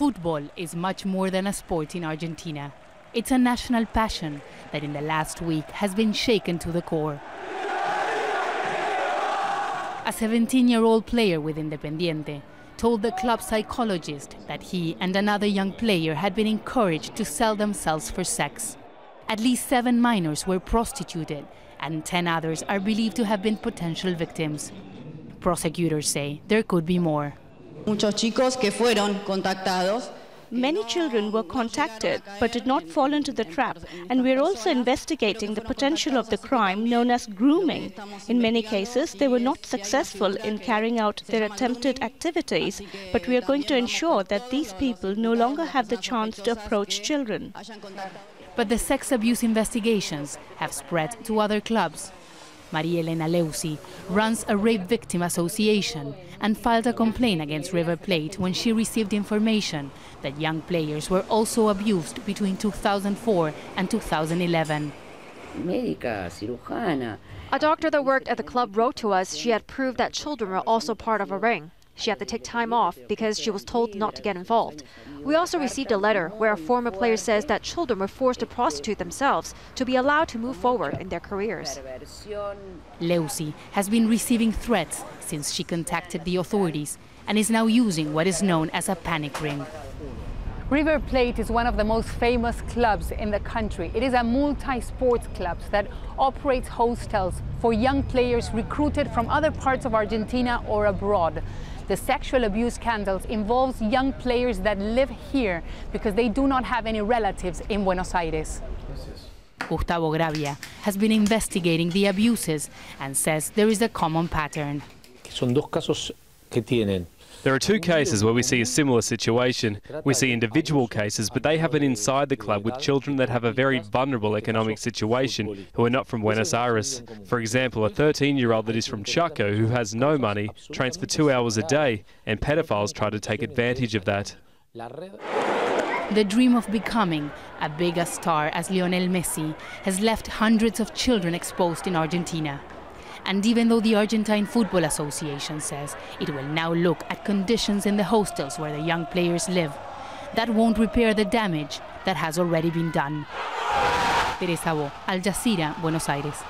Football is much more than a sport in Argentina. It's a national passion that in the last week has been shaken to the core. A 17-year-old player with Independiente told the club psychologist that he and another young player had been encouraged to sell themselves for sex. At least 7 minors were prostituted, and 10 others are believed to have been potential victims. Prosecutors say there could be more. Many children were contacted but did not fall into the trap, and we are also investigating the potential of the crime known as grooming. In many cases, they were not successful in carrying out their attempted activities, but we are going to ensure that these people no longer have the chance to approach children. But the sex abuse investigations have spread to other clubs. Maria Elena Leusi runs a rape victim association and filed a complaint against River Plate when she received information that young players were also abused between 2004 and 2011. A doctor that worked at the club wrote to us she had proved that children were also part of a ring. She had to take time off because she was told not to get involved. We also received a letter where a former player says that children were forced to prostitute themselves to be allowed to move forward in their careers. Leusi has been receiving threats since she contacted the authorities and is now using what is known as a panic ring. River Plate is one of the most famous clubs in the country. It is a multi-sports club that operates hostels for young players recruited from other parts of Argentina or abroad. The sexual abuse scandals involves young players that live here because they do not have any relatives in Buenos Aires. Gustavo Gravia has been investigating the abuses and says there is a common pattern. There are 2 cases where we see a similar situation. We see individual cases, but they happen inside the club with children that have a very vulnerable economic situation who are not from Buenos Aires. For example, a 13-year-old that is from Chaco who has no money, trains for 2 hours a day, and pedophiles try to take advantage of that. The dream of becoming a big a star as Lionel Messi has left hundreds of children exposed in Argentina. And even though the Argentine Football Association says it will now look at conditions in the hostels where the young players live, that won't repair the damage that has already been done. Teresa, Al Jazeera, Buenos Aires.